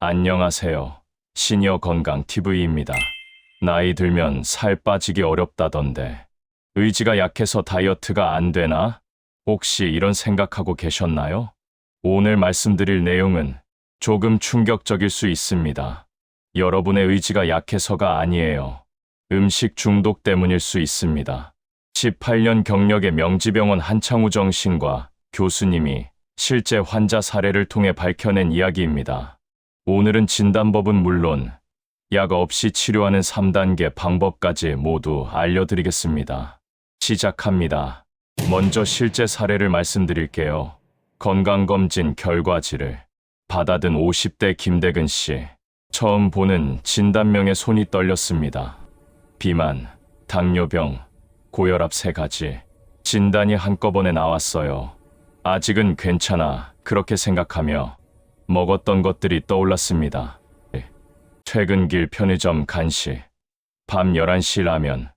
안녕하세요. 시니어 건강 TV입니다. 나이 들면 살 빠지기 어렵다던데 의지가 약해서 다이어트가 안 되나? 혹시 이런 생각하고 계셨나요? 오늘 말씀드릴 내용은 조금 충격적일 수 있습니다. 여러분의 의지가 약해서가 아니에요. 음식 중독 때문일 수 있습니다. 18년 경력의 명지병원 한창우 정신과 교수님이 실제 환자 사례를 통해 밝혀낸 이야기입니다. 오늘은 진단법은 물론 약 없이 치료하는 3단계 방법까지 모두 알려드리겠습니다. 시작합니다. 먼저 실제 사례를 말씀드릴게요. 건강검진 결과지를 받아든 50대 김대근 씨. 처음 보는 진단명에 손이 떨렸습니다. 비만, 당뇨병, 고혈압 3가지. 진단이 한꺼번에 나왔어요. 아직은 괜찮아. 그렇게 생각하며 먹었던 것들이 떠올랐습니다. 퇴근길 편의점 간식, 밤 11시 라면,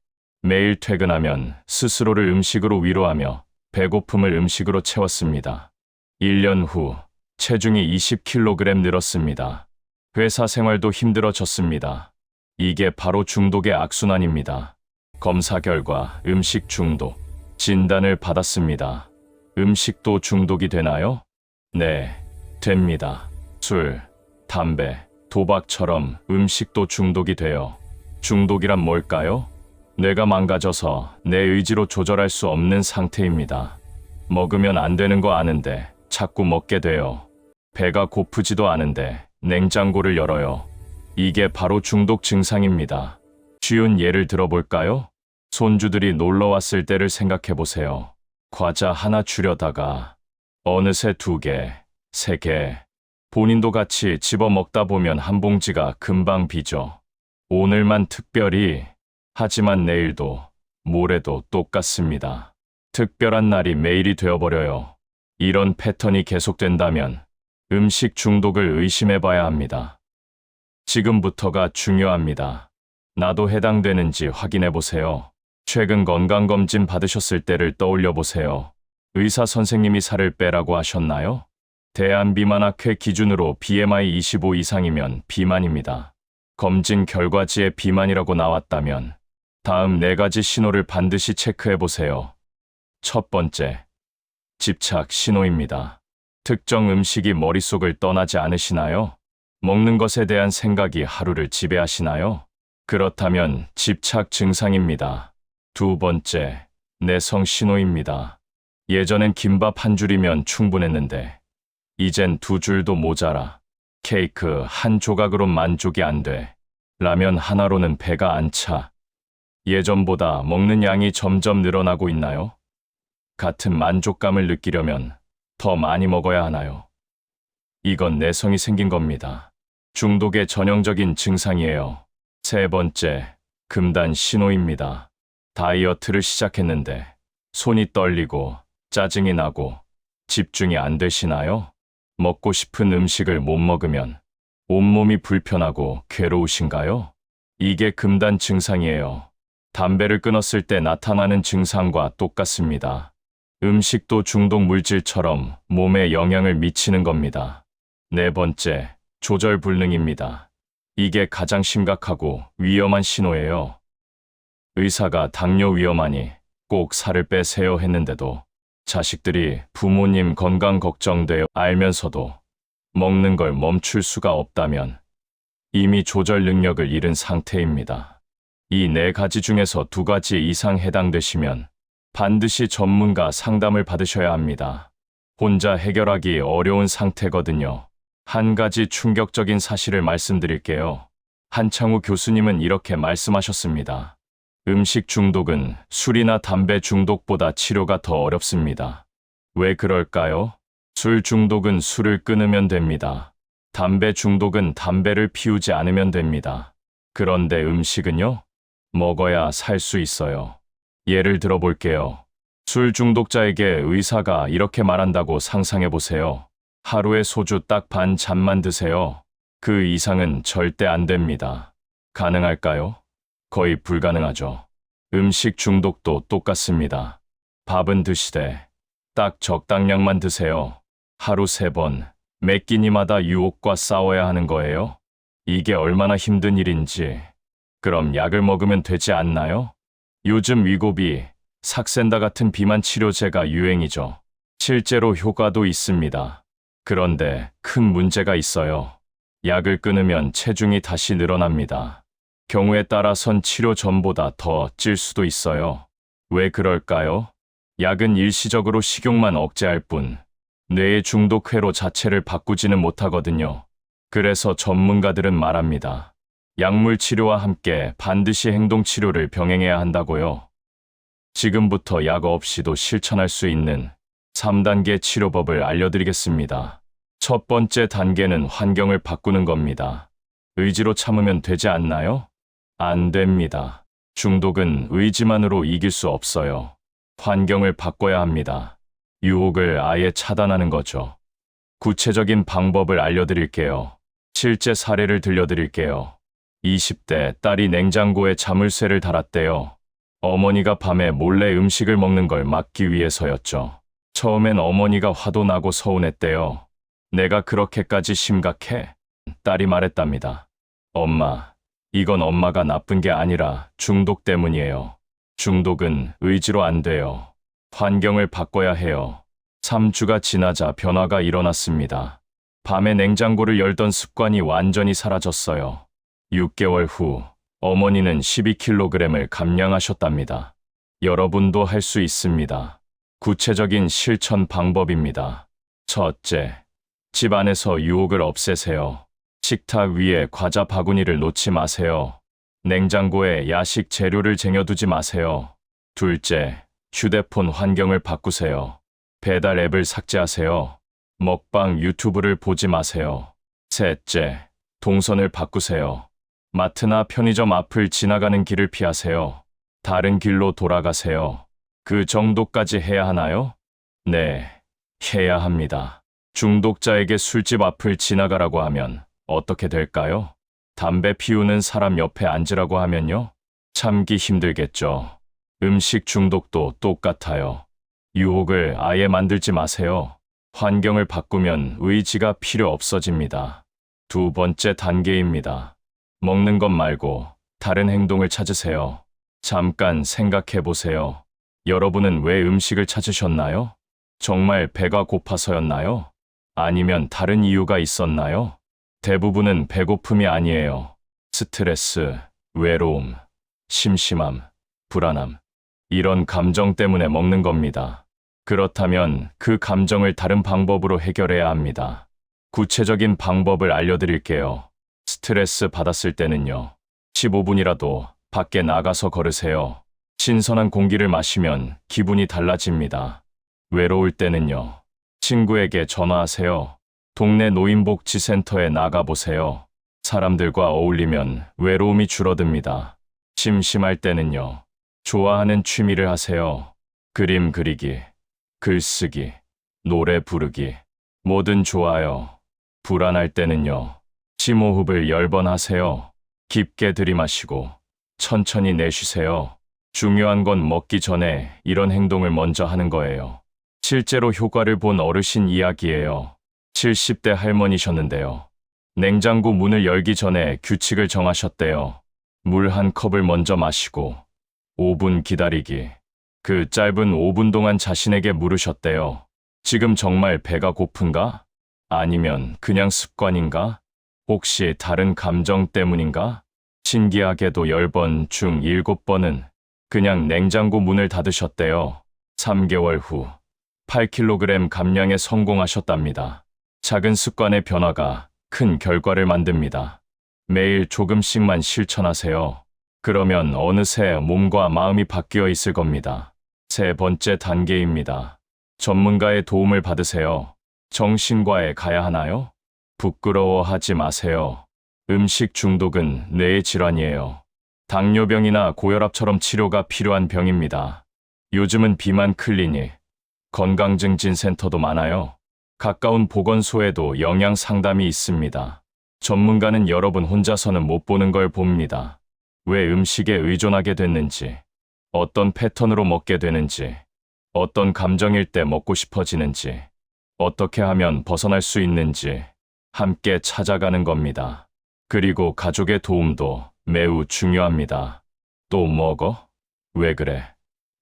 매일 퇴근하면 스스로를 음식으로 위로하며 배고픔을 음식으로 채웠습니다. 1년 후 체중이 20kg 늘었습니다. 회사 생활도 힘들어졌습니다. 이게 바로 중독의 악순환입니다. 검사 결과 음식 중독, 진단을 받았습니다. 음식도 중독이 되나요? 네, 됩니다. 술, 담배, 도박처럼 음식도 중독이 돼요. 중독이란 뭘까요? 뇌가 망가져서 내 의지로 조절할 수 없는 상태입니다. 먹으면 안 되는 거 아는데 자꾸 먹게 돼요. 배가 고프지도 않은데 냉장고를 열어요. 이게 바로 중독 증상입니다. 쉬운 예를 들어볼까요? 손주들이 놀러 왔을 때를 생각해 보세요. 과자 하나 주려다가 어느새 2개, 3개, 본인도 같이 집어 먹다 보면 한 봉지가 금방 비죠. 오늘만 특별히, 하지만 내일도, 모레도 똑같습니다. 특별한 날이 매일이 되어버려요. 이런 패턴이 계속된다면 음식 중독을 의심해 봐야 합니다. 지금부터가 중요합니다. 나도 해당되는지 확인해 보세요. 최근 건강검진 받으셨을 때를 떠올려 보세요. 의사 선생님이 살을 빼라고 하셨나요? 대한비만학회 기준으로 BMI 25 이상이면 비만입니다. 검진 결과지에 비만이라고 나왔다면 다음 4가지 신호를 반드시 체크해 보세요. 첫 번째, 집착 신호입니다. 특정 음식이 머릿속을 떠나지 않으시나요? 먹는 것에 대한 생각이 하루를 지배하시나요? 그렇다면 집착 증상입니다. 두 번째, 내성 신호입니다. 예전엔 김밥 한 줄이면 충분했는데 이젠 2줄도 모자라. 케이크 한 조각으로 만족이 안 돼. 라면 하나로는 배가 안 차. 예전보다 먹는 양이 점점 늘어나고 있나요? 같은 만족감을 느끼려면 더 많이 먹어야 하나요? 이건 내성이 생긴 겁니다. 중독의 전형적인 증상이에요. 세 번째, 금단 신호입니다. 다이어트를 시작했는데 손이 떨리고 짜증이 나고 집중이 안 되시나요? 먹고 싶은 음식을 못 먹으면 온몸이 불편하고 괴로우신가요? 이게 금단 증상이에요. 담배를 끊었을 때 나타나는 증상과 똑같습니다. 음식도 중독 물질처럼 몸에 영향을 미치는 겁니다. 네 번째, 조절 불능입니다. 이게 가장 심각하고 위험한 신호예요. 의사가 당뇨 위험하니 꼭 살을 빼세요 했는데도 자식들이 부모님 건강 걱정돼요 알면서도 먹는 걸 멈출 수가 없다면 이미 조절 능력을 잃은 상태입니다. 이 4가지 중에서 2가지 이상 해당되시면 반드시 전문가 상담을 받으셔야 합니다. 혼자 해결하기 어려운 상태거든요. 한 가지 충격적인 사실을 말씀드릴게요. 한창우 교수님은 이렇게 말씀하셨습니다. 음식 중독은 술이나 담배 중독보다 치료가 더 어렵습니다. 왜 그럴까요? 술 중독은 술을 끊으면 됩니다. 담배 중독은 담배를 피우지 않으면 됩니다. 그런데 음식은요? 먹어야 살 수 있어요. 예를 들어 볼게요. 술 중독자에게 의사가 이렇게 말한다고 상상해 보세요. 하루에 소주 딱 반 잔만 드세요. 그 이상은 절대 안 됩니다. 가능할까요? 거의 불가능하죠. 음식 중독도 똑같습니다. 밥은 드시되 딱 적당량만 드세요. 하루 3번, 매 끼니마다 유혹과 싸워야 하는 거예요? 이게 얼마나 힘든 일인지. 그럼 약을 먹으면 되지 않나요? 요즘 위고비, 삭센다 같은 비만 치료제가 유행이죠. 실제로 효과도 있습니다. 그런데 큰 문제가 있어요. 약을 끊으면 체중이 다시 늘어납니다. 경우에 따라선 치료 전보다 더 찔 수도 있어요. 왜 그럴까요? 약은 일시적으로 식욕만 억제할 뿐, 뇌의 중독 회로 자체를 바꾸지는 못하거든요. 그래서 전문가들은 말합니다. 약물 치료와 함께 반드시 행동 치료를 병행해야 한다고요. 지금부터 약 없이도 실천할 수 있는 3단계 치료법을 알려드리겠습니다. 첫 번째 단계는 환경을 바꾸는 겁니다. 의지로 참으면 되지 않나요? 안 됩니다. 중독은 의지만으로 이길 수 없어요. 환경을 바꿔야 합니다. 유혹을 아예 차단하는 거죠. 구체적인 방법을 알려드릴게요. 실제 사례를 들려드릴게요. 20대 딸이 냉장고에 자물쇠를 달았대요. 어머니가 밤에 몰래 음식을 먹는 걸 막기 위해서였죠. 처음엔 어머니가 화도 나고 서운했대요. 내가 그렇게까지 심각해? 딸이 말했답니다. 엄마, 이건 엄마가 나쁜 게 아니라 중독 때문이에요. 중독은 의지로 안 돼요. 환경을 바꿔야 해요. 3주가 지나자 변화가 일어났습니다. 밤에 냉장고를 열던 습관이 완전히 사라졌어요. 6개월 후 어머니는 12kg을 감량하셨답니다. 여러분도 할 수 있습니다. 구체적인 실천 방법입니다. 첫째, 집 안에서 유혹을 없애세요. 식탁 위에 과자 바구니를 놓지 마세요. 냉장고에 야식 재료를 쟁여두지 마세요. 둘째, 휴대폰 환경을 바꾸세요. 배달 앱을 삭제하세요. 먹방 유튜브를 보지 마세요. 셋째, 동선을 바꾸세요. 마트나 편의점 앞을 지나가는 길을 피하세요. 다른 길로 돌아가세요. 그 정도까지 해야 하나요? 네, 해야 합니다. 중독자에게 술집 앞을 지나가라고 하면 어떻게 될까요? 담배 피우는 사람 옆에 앉으라고 하면요? 참기 힘들겠죠. 음식 중독도 똑같아요. 유혹을 아예 만들지 마세요. 환경을 바꾸면 의지가 필요 없어집니다. 두 번째 단계입니다. 먹는 것 말고 다른 행동을 찾으세요. 잠깐 생각해 보세요. 여러분은 왜 음식을 찾으셨나요? 정말 배가 고파서였나요? 아니면 다른 이유가 있었나요? 대부분은 배고픔이 아니에요. 스트레스, 외로움, 심심함, 불안함. 이런 감정 때문에 먹는 겁니다. 그렇다면 그 감정을 다른 방법으로 해결해야 합니다. 구체적인 방법을 알려드릴게요. 스트레스 받았을 때는요. 15분이라도 밖에 나가서 걸으세요. 신선한 공기를 마시면 기분이 달라집니다. 외로울 때는요. 친구에게 전화하세요. 동네 노인복지센터에 나가보세요. 사람들과 어울리면 외로움이 줄어듭니다. 심심할 때는요. 좋아하는 취미를 하세요. 그림 그리기, 글쓰기, 노래 부르기, 뭐든 좋아요. 불안할 때는요. 심호흡을 10번 하세요. 깊게 들이마시고 천천히 내쉬세요. 중요한 건 먹기 전에 이런 행동을 먼저 하는 거예요. 실제로 효과를 본 어르신 이야기예요. 70대 할머니셨는데요. 냉장고 문을 열기 전에 규칙을 정하셨대요. 물 한 컵을 먼저 마시고 5분 기다리기. 그 짧은 5분 동안 자신에게 물으셨대요. 지금 정말 배가 고픈가? 아니면 그냥 습관인가? 혹시 다른 감정 때문인가? 신기하게도 10번 중 7번은 그냥 냉장고 문을 닫으셨대요. 3개월 후 8kg 감량에 성공하셨답니다. 작은 습관의 변화가 큰 결과를 만듭니다. 매일 조금씩만 실천하세요. 그러면 어느새 몸과 마음이 바뀌어 있을 겁니다. 세 번째 단계입니다. 전문가의 도움을 받으세요. 정신과에 가야 하나요? 부끄러워하지 마세요. 음식 중독은 뇌의 질환이에요. 당뇨병이나 고혈압처럼 치료가 필요한 병입니다. 요즘은 비만 클리닉, 건강증진센터도 많아요. 가까운 보건소에도 영양 상담이 있습니다. 전문가는 여러분 혼자서는 못 보는 걸 봅니다. 왜 음식에 의존하게 됐는지, 어떤 패턴으로 먹게 되는지, 어떤 감정일 때 먹고 싶어지는지, 어떻게 하면 벗어날 수 있는지 함께 찾아가는 겁니다. 그리고 가족의 도움도 매우 중요합니다. 또 먹어? 왜 그래?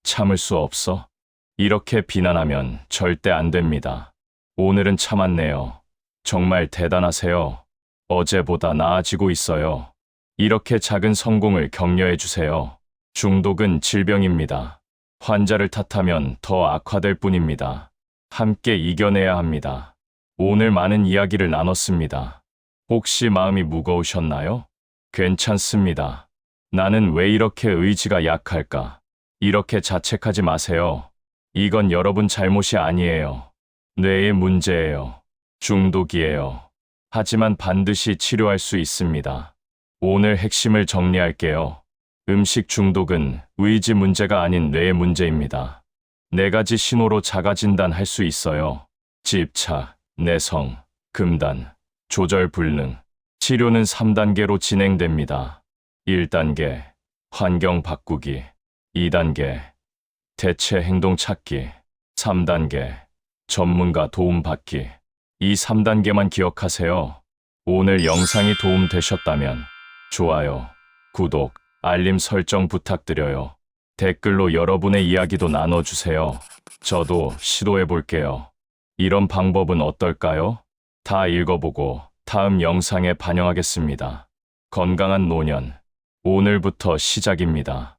참을 수 없어? 이렇게 비난하면 절대 안 됩니다. 오늘은 참았네요. 정말 대단하세요. 어제보다 나아지고 있어요. 이렇게 작은 성공을 격려해 주세요. 중독은 질병입니다. 환자를 탓하면 더 악화될 뿐입니다. 함께 이겨내야 합니다. 오늘 많은 이야기를 나눴습니다. 혹시 마음이 무거우셨나요? 괜찮습니다. 나는 왜 이렇게 의지가 약할까? 이렇게 자책하지 마세요. 이건 여러분 잘못이 아니에요. 뇌의 문제예요. 중독이에요. 하지만 반드시 치료할 수 있습니다. 오늘 핵심을 정리할게요. 음식 중독은 의지 문제가 아닌 뇌의 문제입니다. 네 가지 신호로 자가 진단할 수 있어요. 집착, 내성, 금단, 조절 불능. 치료는 3단계로 진행됩니다. 1단계, 환경 바꾸기. 2단계, 대체 행동 찾기. 3단계, 전문가 도움 받기. 이 3단계만 기억하세요. 오늘 영상이 도움 되셨다면 좋아요, 구독, 알림 설정 부탁드려요. 댓글로 여러분의 이야기도 나눠주세요. 저도 시도해 볼게요. 이런 방법은 어떨까요? 다 읽어보고 다음 영상에 반영하겠습니다. 건강한 노년, 오늘부터 시작입니다.